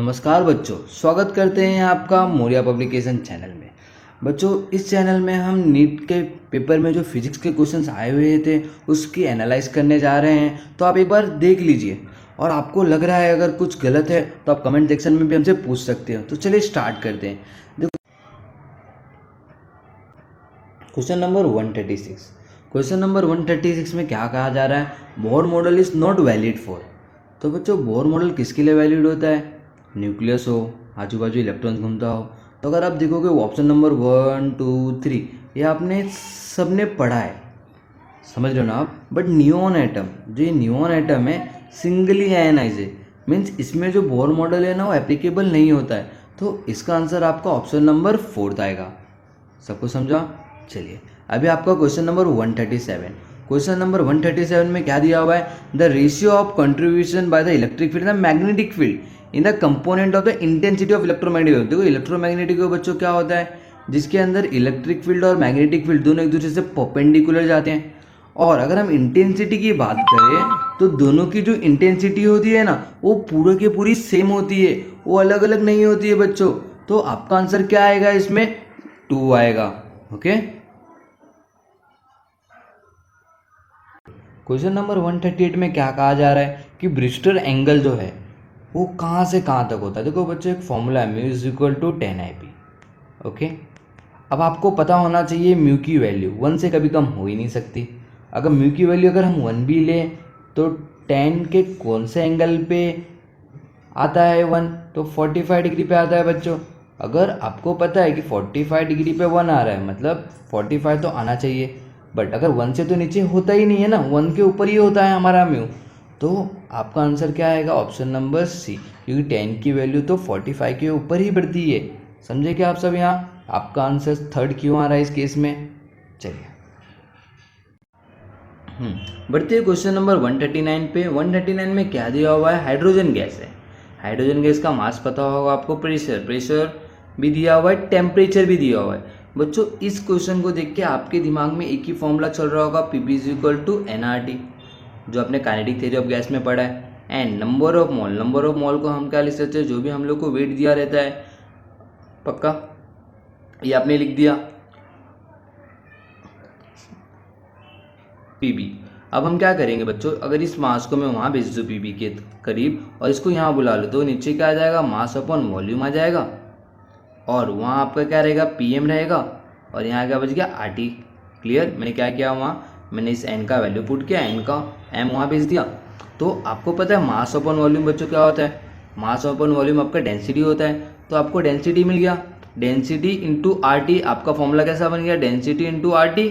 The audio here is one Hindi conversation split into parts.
नमस्कार बच्चों, स्वागत करते हैं आपका मौर्या पब्लिकेशन चैनल में। बच्चों, इस चैनल में हम नीट के पेपर में जो फिजिक्स के क्वेश्चंस आए हुए थे उसकी एनालाइज करने जा रहे हैं। तो आप एक बार देख लीजिए और आपको लग रहा है अगर कुछ गलत है तो आप कमेंट सेक्शन में भी हमसे पूछ सकते हो। तो चलिए स्टार्ट करते हैं। देखो, क्वेश्चन नंबर 136। क्वेश्चन नंबर 136 में क्या कहा जा रहा है? Bohr model is not valid for. तो बच्चों, बोर मॉडल किसके लिए वैलिड होता है? न्यूक्लियस हो, आजू बाजू इलेक्ट्रॉन्स घूमता हो। तो अगर आप देखोगे ऑप्शन नंबर 1, 2, 3 ये आपने सबने पढ़ा है, समझ रहे हो ना आप। बट नियॉन एटम, जो ये नियॉन एटम है सिंगली आयनाइज है, मीन्स इसमें जो बोर मॉडल है ना वो एप्लीकेबल नहीं होता है। तो इसका आंसर आपका ऑप्शन नंबर 4 आएगा। सबको समझा? चलिए अभी आपका क्वेश्चन नंबर 137। क्वेश्चन नंबर 137 में क्या दिया हुआ है? The ratio of contribution by the electric field the magnetic field in the component of the intensity of electromagnetic. देखो, इलेक्ट्रोमैग्नेटिक बच्चों क्या होता है? जिसके अंदर इलेक्ट्रिक फील्ड और मैग्नेटिक फील्ड दोनों एक दूसरे से परपेंडिकुलर जाते हैं। और अगर हम इंटेंसिटी की बात करें तो दोनों की जो इंटेंसिटी होती है ना वो पूरे के पूरी सेम होती है, वो अलग अलग नहीं होती है बच्चों। तो आपका आंसर क्या आएगा? इसमें 2 आएगा। ओके। क्वेश्चन नंबर 138 में क्या कहा जा रहा है कि ब्रिस्टर एंगल जो है वो कहाँ से कहाँ तक होता है? देखो बच्चों, एक फॉर्मूला है, mu is equal to 10 IP। Okay. अब आपको पता होना चाहिए म्यू की वैल्यू 1 से कभी कम हो ही नहीं सकती। अगर म्यू की वैल्यू अगर हम 1 भी लें तो 10 के कौन से एंगल पे आता है 1? तो 45 डिग्री पे आता है बच्चों। अगर आपको पता है कि 45 डिग्री पे 1 आ रहा है मतलब 45 तो आना चाहिए, बट अगर 1 से तो नीचे होता ही नहीं है ना, 1 के ऊपर ही होता है हमारा म्यू। तो आपका आंसर क्या आएगा? ऑप्शन नंबर सी, क्योंकि 10 की वैल्यू तो 45 के ऊपर ही बढ़ती है। समझे क्या आप सब? यहाँ आपका आंसर 3rd क्यों आ रहा है इस केस में? चलिए बढ़ते हैं क्वेश्चन नंबर 139 पे। 139 में क्या दिया हुआ है? हाइड्रोजन गैस है। हाइड्रोजन गैस का मास पता होगा आपको, प्रेशर भी दिया हुआ है, टेम्परेचर भी दिया हुआ है। बच्चों, इस क्वेश्चन को देख के आपके दिमाग में एक ही फॉर्मूला चल रहा होगा, Pv is equal to nRT, जो आपने काइनेटिक थ्योरी ऑफ गैस में पढ़ा है। And number of mole, number of mole को हम क्या लिख सकते हैं? जो भी हम लोग को वेट दिया रहता है, पक्का ये आपने लिख दिया Pb। अब हम क्या करेंगे बच्चों, अगर इस मास को मैं वहाँ भेज दूँ Pb के करीब और इसको यहाँ बुला लो तो नीचे क्या आ जाएगा? मास अपॉन वॉल्यूम आ जाएगा। और वहाँ आपका क्या रहेगा? Pm रहेगा। और यहाँ क्या बच गया? RT। क्लियर? मैंने क्या किया वहाँ? मैंने इस n का वैल्यू पुट किया, n का m वहाँ भेज दिया। तो आपको पता है मास अपॉन वॉल्यूम बच्चों क्या होता है? मास अपॉन वॉल्यूम आपका डेंसिटी होता है। तो आपको डेंसिटी मिल गया, डेंसिटी इंटू RT। आपका फॉर्मूला कैसा बन गया? डेंसिटी इंटू RT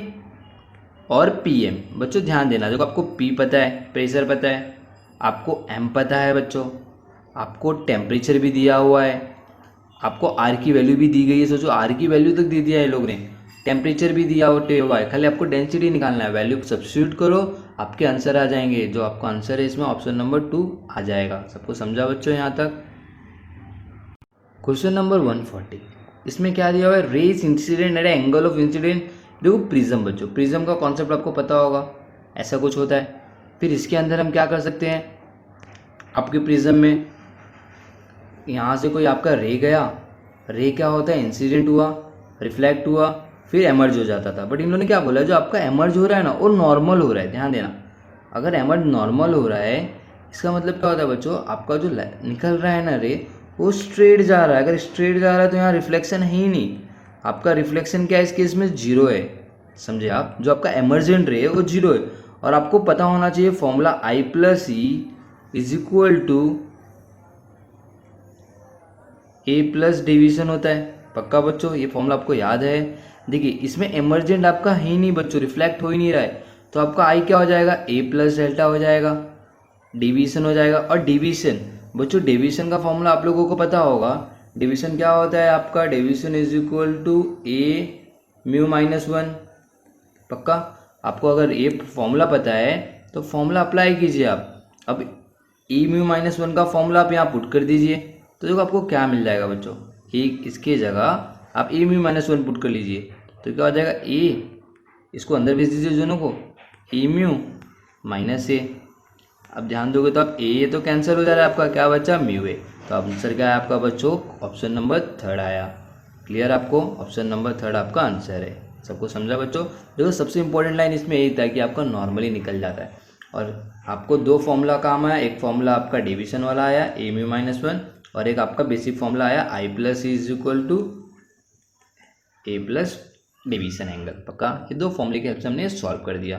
और Pm। बच्चों ध्यान देना, देखो आपको P पता है, प्रेशर पता है, आपको M पता है बच्चों, आपको टेम्परेचर भी दिया हुआ है, आपको R की वैल्यू भी दी गई है। सोचो, R की वैल्यू तक दे दिया है लोग ने, टेम्परेचर भी दिया हुआ है, खाली आपको डेंसिटी निकालना है। वैल्यू सब्स्टिट्यूट करो, आपके आंसर आ जाएंगे। जो आपका आंसर है इसमें ऑप्शन नंबर 2 आ जाएगा। सबको समझा बच्चों यहाँ तक? क्वेश्चन नंबर 140, इसमें क्या दिया हुआ है? Raise incident at angle of incident. देखो प्रिज्म बच्चों, प्रिज्म का कॉन्सेप्ट आपको पता होगा, ऐसा कुछ होता है। फिर इसके अंदर हम क्या कर सकते हैं? आपके प्रिज्म में यहाँ से कोई आपका रे गया, रे क्या होता है? इंसिडेंट हुआ, रिफ्लेक्ट हुआ, फिर एमर्ज हो जाता था। बट इन्होंने क्या बोला? जो आपका एमर्ज हो रहा है ना वो नॉर्मल हो रहा है। ध्यान देना, अगर एमर्ज नॉर्मल हो रहा है इसका मतलब क्या होता है बच्चों? आपका जो निकल रहा है ना रे वो स्ट्रेट जा रहा है। अगर स्ट्रेट जा रहा है तो यहाँ रिफ्लेक्शन है ही नहीं। आपका रिफ्लेक्शन क्या है इस केस में? 0 है। समझे आप? जो आपका एमर्जेंट रे है वो 0 है। और आपको पता होना चाहिए formula I plus E is equal to A plus division होता है। पक्का बच्चों? ये फॉर्मूला आपको याद है? देखिए इसमें एमर्जेंट आपका है ही नहीं बच्चों, रिफ्लेक्ट हो ही नहीं रहा है। तो आपका आई क्या हो जाएगा? ए प्लस डेल्टा हो जाएगा, डिवीजन हो जाएगा। और डिवीजन बच्चों, डिवीजन का फॉर्मूला आप लोगों को पता होगा। डिवीजन क्या होता है आपका? Division is equal to A mu minus 1। पक्का? आपको अगर ये फॉर्मूला पता है तो फॉर्मूला अप्लाई कीजिए आप। अब ए म्यू माइनस 1 का फॉर्मूला आप यहाँ पुट कर दीजिए तो देखो आपको क्या मिल जाएगा बच्चों? एक इसके जगह आप ए म्यू माइनस 1 पुट कर लीजिए तो क्या हो जाएगा? ए, इसको अंदर भेज दीजिए दोनों को, ए म्यू माइनस ए। अब ध्यान दोगे तो आप ए तो कैंसिल हो जा रहा है, आपका क्या बचा? Mu A. तो आंसर क्या है आपका बच्चों? ऑप्शन नंबर थर्ड आया। क्लियर आपको? ऑप्शन नंबर थर्ड आपका आंसर है। सबको समझा बच्चों? देखो सबसे इंपॉर्टेंट लाइन इसमें यही था कि आपका नॉर्मली निकल जाता है और आपको दो फॉर्मूला काम आया। एक फॉर्मूला आपका डिवीजन वाला आया ए म्यू माइनस वन और एक आपका बेसिक फॉर्मूला आया I plus is equal to A plus division angle. पक्का? ये दो फॉर्मूले के हेल्प से हमने सॉल्व कर दिया।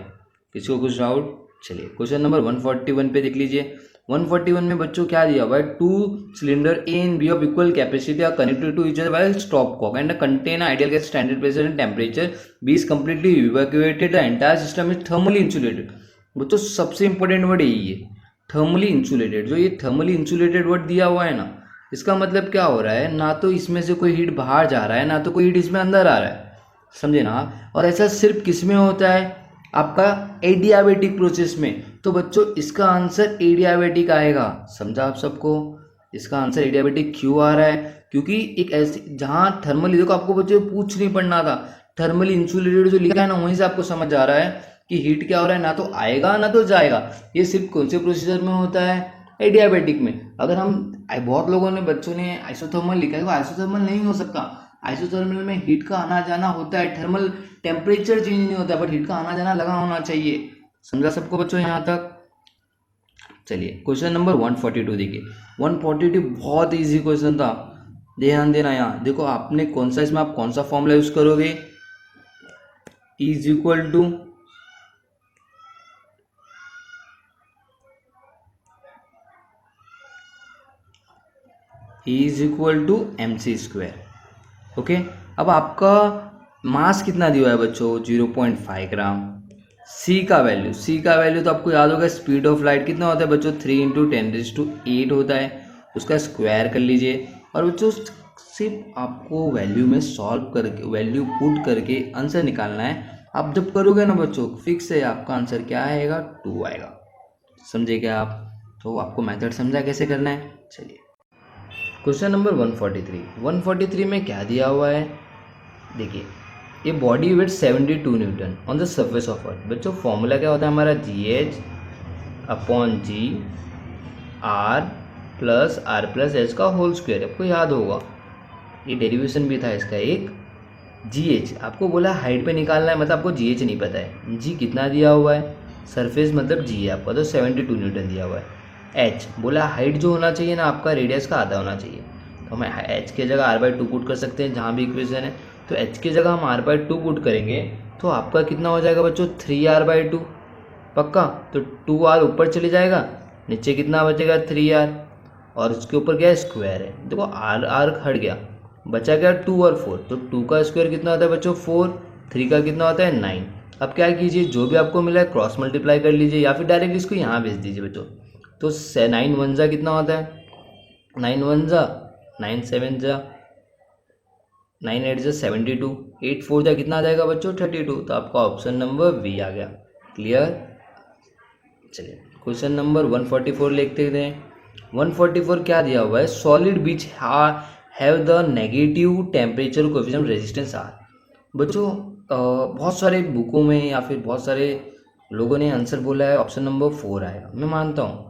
किसी को कुछ डाउट? चलिए क्वेश्चन नंबर 141 पे देख लीजिए। 141 में बच्चों क्या दिया हुआ है? Two cylinder A and B of equal capacity are connected to each other by stop cock and contain ideal gas standard pressure and temperature B is completely evacuated the entire system is thermally insulated. बच्चों सबसे इंपॉर्टेंट वर्ड यही है, थर्मली इंसुलेटेड। जो ये थर्मली इंसुलेटेड वर्ड दिया हुआ है ना, इसका मतलब क्या हो रहा है? ना तो इसमें से कोई हीट बाहर जा रहा है, ना तो कोई हीट इसमें अंदर आ रहा है। समझे ना? और ऐसा सिर्फ किस में होता है? आपका एडियाबेटिक प्रोसेस में। तो बच्चों इसका आंसर एडियाबेटिक आएगा। समझा आप सबको? इसका आंसर एडियाबेटिक क्यों आ रहा है? क्योंकि एक ऐसी जहाँ थर्मली, देखो आपको बच्चों पूछ नहीं पड़ना था, थर्मली इंसुलेटेड जो लिखा है ना वहीं से आपको समझ आ रहा है कि हीट क्या हो रहा है, ना तो आएगा ना तो जाएगा। ये सिर्फ कौन से प्रोसीजर में होता है? एडियाबेटिक में। अगर हम बहुत लोगों ने बच्चों ने आइसोथर्मल लिखा है, वो आइसोथर्मल नहीं हो सकता। आइसोथर्मल में हीट का आना जाना होता है, थर्मल टेम्परेचर चेंज नहीं होता, बट हीट का आना जाना लगा होना चाहिए। समझा सबको बच्चों यहाँ तक? चलिए क्वेश्चन नंबर 142 देखिए। 142 बहुत इजी क्वेश्चन था, ध्यान देना। यहाँ देखो आपने कौन सा, इसमें आप कौन सा फॉर्मूला यूज करोगे? Is equal to M C square. Okay, अब आपका मास कितना दिया है बच्चों? 0.5 ग्राम। सी का वैल्यू तो आपको याद होगा, स्पीड ऑफ लाइट कितना होता है बच्चों? 3 × 10⁸ होता है। उसका स्क्वायर कर लीजिए और बच्चों सिर्फ आपको वैल्यू में सॉल्व करके, वैल्यू पुट करके आंसर निकालना है। आप जब करोगे ना बच्चों, फिक्स है आपका आंसर क्या आएगा? 2 आएगा। समझे क्या आप? तो आपको मेथड समझा कैसे करना है? चलिए क्वेश्चन नंबर 143 में क्या दिया हुआ है? देखिए, ये body weight 72 Newton on the surface of earth. बच्चों फॉर्मूला क्या होता है हमारा? GH/G R+R+H का होल स्क्वायर। आपको याद होगा, ये डेरिवेशन भी था इसका एक। GH आपको बोला हाइट पे निकालना है, मतलब आपको GH नहीं पता है। G कितना दिया हुआ है? सरफेस मतलब G है आपका, तो 72 न्यूटन दिया हुआ है। H बोला हाइट जो होना चाहिए ना आपका, रेडियस का आधा होना चाहिए। तो हम H की जगह R/2 पुट कर सकते हैं जहाँ भी इक्वेशन है। तो H की जगह हम R/2 पुट करेंगे तो आपका कितना हो जाएगा बच्चों? 3R/2। पक्का? तो 2R ऊपर चले जाएगा, नीचे कितना बचेगा? 3R, और उसके ऊपर क्या है? स्क्वायर है। देखो R हट गया, बचा क्या? 2 और 4। तो 2 का स्क्वायर कितना होता है बच्चों? 4। 3 का कितना होता है? 9। अब क्या कीजिए, जो भी आपको मिला है क्रॉस मल्टीप्लाई कर लीजिए या फिर डायरेक्ट इसको यहाँ भेज दीजिए बच्चों। तो 9 1 जा कितना होता है? 9 1 जा 9 7 जा 9 8 जा 72, 8 4 जा कितना आ जाएगा बच्चों? 32। तो आपका ऑप्शन नंबर बी आ गया। क्लियर? चलिए क्वेश्चन नंबर 144 लिखते हैं। 144 क्या दिया हुआ है? Solid which have the negative temperature coefficient resistance R. बच्चों बहुत सारे बुकों में या फिर बहुत सारे लोगों ने आंसर बोला है ऑप्शन नंबर 4 आएगा, मैं मानता हूँ।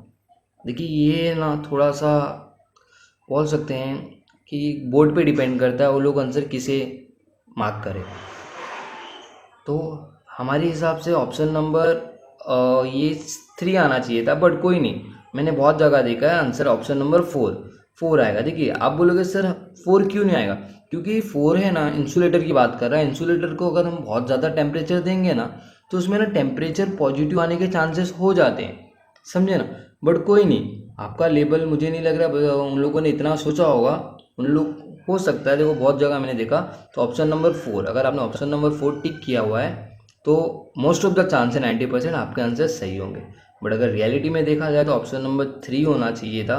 देखिए ये ना थोड़ा सा बोल सकते हैं कि बोर्ड पे डिपेंड करता है वो लोग आंसर किसे मार्क करें। तो हमारे हिसाब से ऑप्शन नंबर ये 3 आना चाहिए था, बट कोई नहीं, मैंने बहुत जगह देखा है आंसर ऑप्शन नंबर 4 आएगा। देखिए आप बोलोगे सर 4 क्यों नहीं आएगा? क्योंकि 4 है ना, इंसुलेटर की बात कर रहा है। इंसुलेटर को अगर हम बहुत ज़्यादा टेम्परेचर देंगे ना तो उसमें ना टेम्परेचर पॉजिटिव आने के चांसेस हो जाते हैं, समझे ना। बट कोई नहीं, आपका लेवल मुझे नहीं लग रहा उन लोगों ने इतना सोचा होगा। उन लोग हो सकता है, देखो बहुत जगह मैंने देखा। तो ऑप्शन नंबर 4, अगर आपने ऑप्शन नंबर 4 टिक किया हुआ है तो मोस्ट ऑफ द चांस है 90% आपके आंसर सही होंगे। बट अगर रियलिटी में देखा जाए तो ऑप्शन नंबर 3 होना चाहिए था।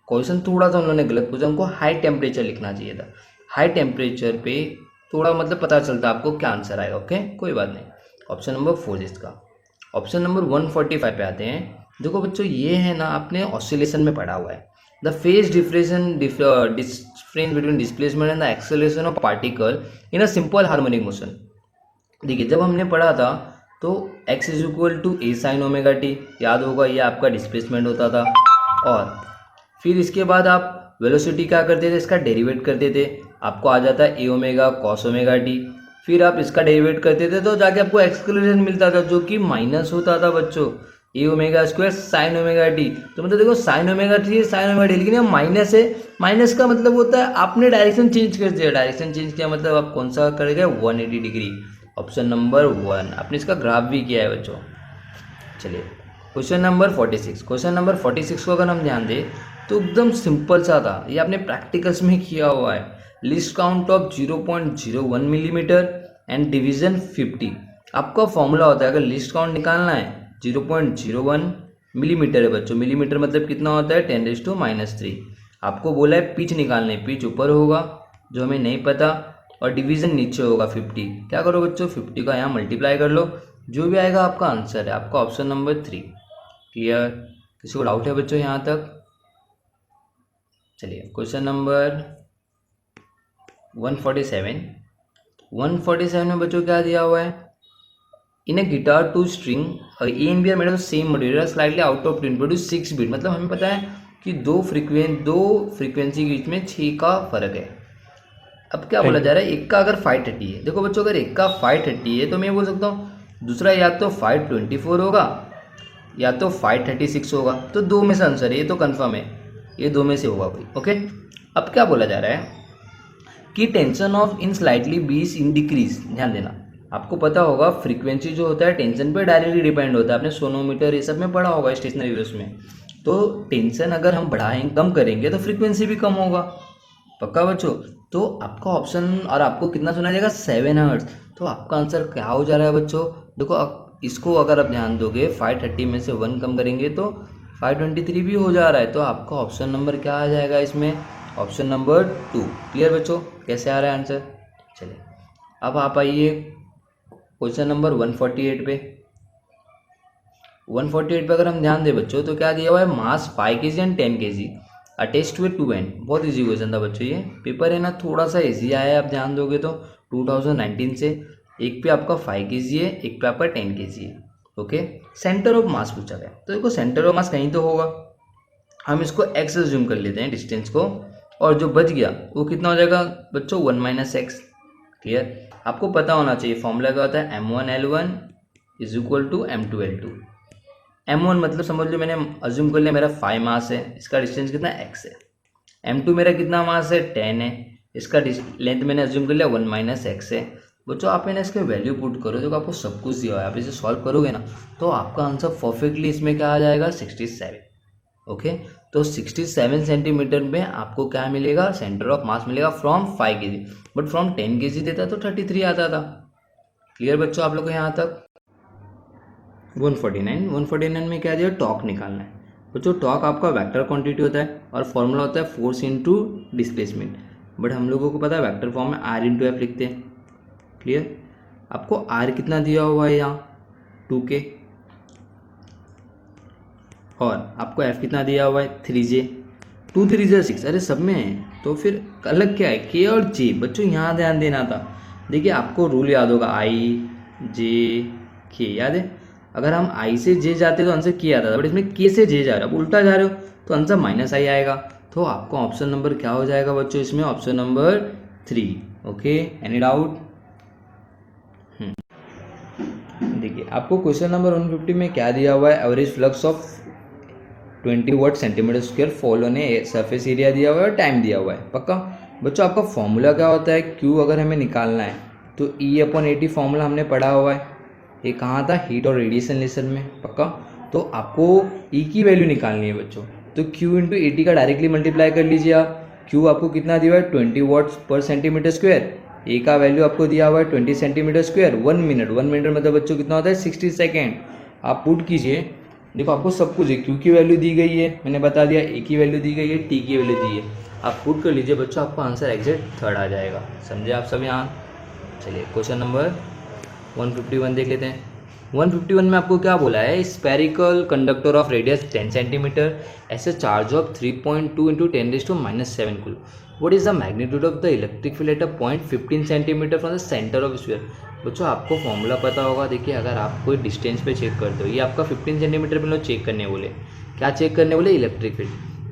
क्वेश्चन थोड़ा सा उन्होंने गलत पूछा, उनको हाई टेम्परेचर लिखना चाहिए था। हाई टेम्परेचर पे थोड़ा मतलब पता चलता आपको क्या आंसर आएगा। ओके कोई बात नहीं, ऑप्शन नंबर 4 इसका। ऑप्शन नंबर 145 पे आते हैं। देखो बच्चों ये है ना, आपने ऑसिलेशन में पढ़ा हुआ है, the phase difference between displacement and the acceleration of particle in a simple harmonic motion. देखिए जब हमने पढ़ा था तो x is equal to A sine omega T, याद होगा ये आपका डिस्प्लेसमेंट होता था। और फिर इसके बाद आप वेलोसिटी क्या करते थे, इसका डेरिवेट करते थे, आपको आ जाता है ए ओमेगा कॉस ओमेगा टी। फिर आप इसका डेरिवेट करते थे तो जाके आपको एक्सक्लेरेशन मिलता था जो कि माइनस होता था बच्चों, A omega square sine omega T. तो मतलब देखो साइन ओमेगा टी है साइन ओमेगा टी, लेकिन यहाँ माइनस है, माइनस का मतलब होता है आपने डायरेक्शन चेंज कर दिया, डायरेक्शन चेंज किया मतलब आप कौन सा करेंगे 180 डिग्री। ऑप्शन नंबर 1, आपने इसका ग्राफ भी किया है बच्चों। चलिए क्वेश्चन नंबर 46, क्वेश्चन नंबर 46 को अगर हम ध्यान दें तो एकदम सिंपल सा था, ये आपने प्रैक्टिकल्स में किया हुआ है। List count of 0.01 millimetre and division 50। आपका फॉर्मूला होता है, अगर लिस्ट काउंट निकालना है 0.01 मिलीमीटर है बच्चों, मिलीमीटर मतलब कितना होता है 10⁻³ आपको बोला है पिच निकालने, पिच ऊपर होगा जो हमें नहीं पता और डिवीजन नीचे होगा 50। क्या करो बच्चों 50 का यहाँ मल्टीप्लाई कर लो, जो भी आएगा आपका आंसर है, आपका ऑप्शन नंबर 3। क्लियर? किसी को डाउट है बच्चों यहाँ तक? चलिए क्वेश्चन नंबर 147, 147 में बच्चों क्या दिया हुआ है, in a guitar two string A and B are made of same material slightly out of tune produce 6 beat. मतलब हमें पता है कि दो फ्रीक्वेंसी के बीच में 6 का फर्क है। अब क्या बोला जा रहा है, एक का अगर 530 है, देखो बच्चों अगर एक का 530 है तो मैं बोल सकता हूँ दूसरा या तो 524 होगा या तो 536 होगा, तो दो में से आंसर है, ये तो कंफर्म है, ये दो में से होगा कोई। ओके, अब क्या बोला जा रहा है कि टेंशन ऑफ इन स्लाइटली बीस इन डिक्रीज। ध्यान देना, आपको पता होगा फ्रीक्वेंसी जो होता है टेंशन पे डायरेक्टली डिपेंड होता है, आपने सोनोमीटर ये सब में पढ़ा होगा स्टेशनरी वेव्स में। तो टेंशन अगर हम बढ़ाएं कम करेंगे तो फ्रीक्वेंसी भी कम होगा, पक्का बच्चों। तो आपका ऑप्शन, और आपको कितना सुना जाएगा 7 हर्ट्ज, तो आपका आंसर क्या हो जा रहा है बच्चों, देखो इसको अगर आप ध्यान दोगे 530 में से 1 कम करेंगे तो 523 भी हो जा रहा है, तो आपका ऑप्शन नंबर क्या आ जाएगा इसमें, ऑप्शन नंबर 2। क्लियर बच्चों, कैसे आ रहा है आंसर? चलिए अब आप आइए क्वेश्चन नंबर 148 पे। 148 पे अगर हम ध्यान दें बच्चों तो क्या दिया हुआ है, mass 5 kg and 10 kg attached to a 2 end. बहुत इजी क्वेश्चन था बच्चों, ये पेपर है ना थोड़ा सा इजी आया है, आप ध्यान दोगे तो 2019 से। एक पे आपका 5 kg है, एक पे आपका 10 kg है। ओके, सेंटर ऑफ मास पूछा गया, तो देखो सेंटर ऑफ मास कहीं तो होगा, हम इसको x अज्यूम कर लेते हैं डिस्टेंस को, और जो बच गया वो कितना हो जाएगा बच्चों 1 - x। क्लियर? आपको पता होना चाहिए फॉर्मूला क्या होता है, m1l1 is equal to m2l2। m1 मतलब समझ लो मैंने अज्यूम कर लिया मेरा 5 मास है, इसका डिस्टेंस कितना x है। m2 मेरा कितना मास है 10 है, इसका लेंथ मैंने अज्यूम कर लिया 1 - x है। बच्चों आप मैंने इसके वैल्यू पुट करो, तो आपको सब कुछ दिया है, आप इसे सॉल्व करोगे ना तो आपका आंसर परफेक्टली इसमें क्या आ जाएगा 67। ओके, तो 67 सेंटीमीटर में आपको क्या मिलेगा, सेंटर ऑफ मास मिलेगा from 5 kg, but from 10 kg देता तो 33 आता था। क्लियर बच्चों आप लोग को यहाँ तक? 149 में क्या दिया, टॉर्क निकालना है बच्चों। टॉर्क आपका वेक्टर क्वांटिटी होता है और फॉर्मूला होता है फोर्स इनटू डिस्प्लेसमेंट, बट हम लोगों को पता है वेक्टर फॉर्म में r इंटू एफ लिखते हैं। क्लियर? आपको r कितना दिया हुआ है यहाँ 2k, और आपको f कितना दिया हुआ है 3j, 2 3 j 6, अरे सब में है, तो फिर अलग क्या है k और j। बच्चों यहाँ ध्यान देना था, देखिए आपको रूल याद होगा i j k, याद है? अगर हम i से j जाते तो आंसर k आता था, बट इसमें k से j जा रहा है, अब उल्टा जा रहे हो तो आंसर -i आएगा। तो आपका ऑप्शन नंबर क्या हो जाएगा बच्चों इसमें, option number 3। Okay, any doubt? देखिए आपको क्वेश्चन नंबर 150 में क्या दिया हुआ है, average flux of 20 watt centimetre square fall होने सरफेस एरिया दिया हुआ है और टाइम दिया हुआ है, पक्का। बच्चों आपका फॉर्मूला क्या होता है, Q अगर हमें निकालना है तो E/80 फॉर्मूला हमने पढ़ा हुआ है, ये कहाँ था, हीट और रेडिएशन लेसन में, पक्का। तो आपको E की वैल्यू निकालनी है बच्चों, तो Q इंटू 80 का डायरेक्टली मल्टीप्लाई कर लीजिए आप। Q आपको कितना दिया हुआ है 20 वाट्स पर सेंटीमीटर स्क्वायर, ए का वैल्यू आपको दिया हुआ है 20 सेंटीमीटर स्क्वायर, 1 मिनट, 1 मिनट मतलब बच्चों कितना होता है 60 सेकेंड। आप पुट कीजिए, देखो आपको सब कुछ है, क्यू की वैल्यू दी गई है मैंने बता दिया, ए की वैल्यू दी गई है, टी की वैल्यू दी है, आप पुट कर लीजिए बच्चों, आपका आंसर एग्जैक्ट 3rd आ जाएगा। समझे आप सब यहाँ? चलिए क्वेश्चन नंबर 151 देख लेते हैं। 151 में आपको क्या बोला है, spherical conductor of radius 10 centimetre ऐसे charge of 3.2 into 10⁻⁷ coulomb, what is the magnitude of the electric field at a point 15 centimetre from the centre of sphere. बच्चों आपको फॉर्मूला पता होगा, देखिए अगर आप कोई डिस्टेंस पे चेक करते हो, ये आपका 15 सेंटीमीटर पे लोग चेक करने बोले, क्या चेक करने बोले, इलेक्ट्रिक फील्ड।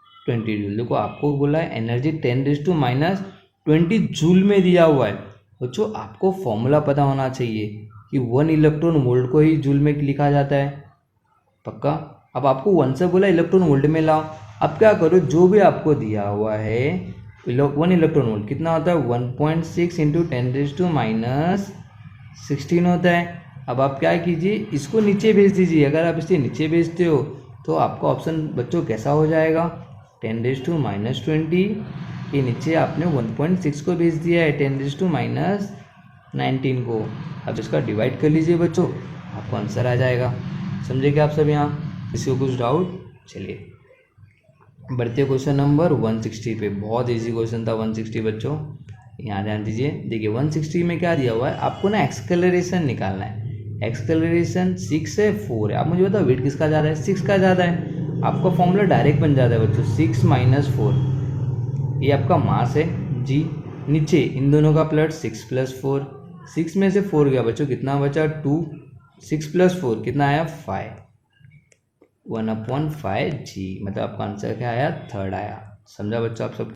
20 जूल। देखो आपको बोला है एनर्जी 10⁻20 जूल में दिया हुआ है। बच्चों आपको फॉर्मूला पता होना चाहिए कि 1 इलेक्ट्रॉन वोल्ट को ही जूल में लिखा जाता है, पक्का। अब आपको 1 से बोला इलेक्ट्रॉन वोल्ट में लाओ। अब क्या करो, जो भी आपको दिया हुआ है 1 इलेक्ट्रॉन वोल्ट कितना होता है 1.6 इंटू 10⁻16 होता है। अब आप क्या कीजिए, इसको नीचे भेज दीजिए। अगर आप इसे नीचे भेजते हो तो आपका ऑप्शन बच्चों कैसा हो जाएगा, 10⁻20 के नीचे आपने 1.6 को भेज दिया है 10⁻19 को। अब इसका डिवाइड कर लीजिए बच्चों, आपको आंसर आ जाएगा। समझे क्या आप सब यहाँ? किसी को कुछ डाउट? चलिए बढ़ते क्वेश्चन नंबर 160 पे। बहुत इजी क्वेश्चन था 160 बच्चों, यहाँ ध्यान दीजिए। देखिए 160 में क्या दिया हुआ है, आपको ना एक्सकलरेशन निकालना है। एक्सकलरेशन 6 है 4 है। आप मुझे बताओ वेट किसका ज़्यादा है, 6 का ज़्यादा है। आपका फॉर्मूला डायरेक्ट बन जाता है बच्चों, 6 - 4। ये आपका मास है जी। नीचे इन दोनों का प्लस 6 + 4। 6 में से 4 गया बच्चों, कितना बचा 2। 6 + 4 कितना आया 5। 1/5 g, मतलब आपका आंसर क्या आया, 3rd आया। समझा बच्चों आप सब?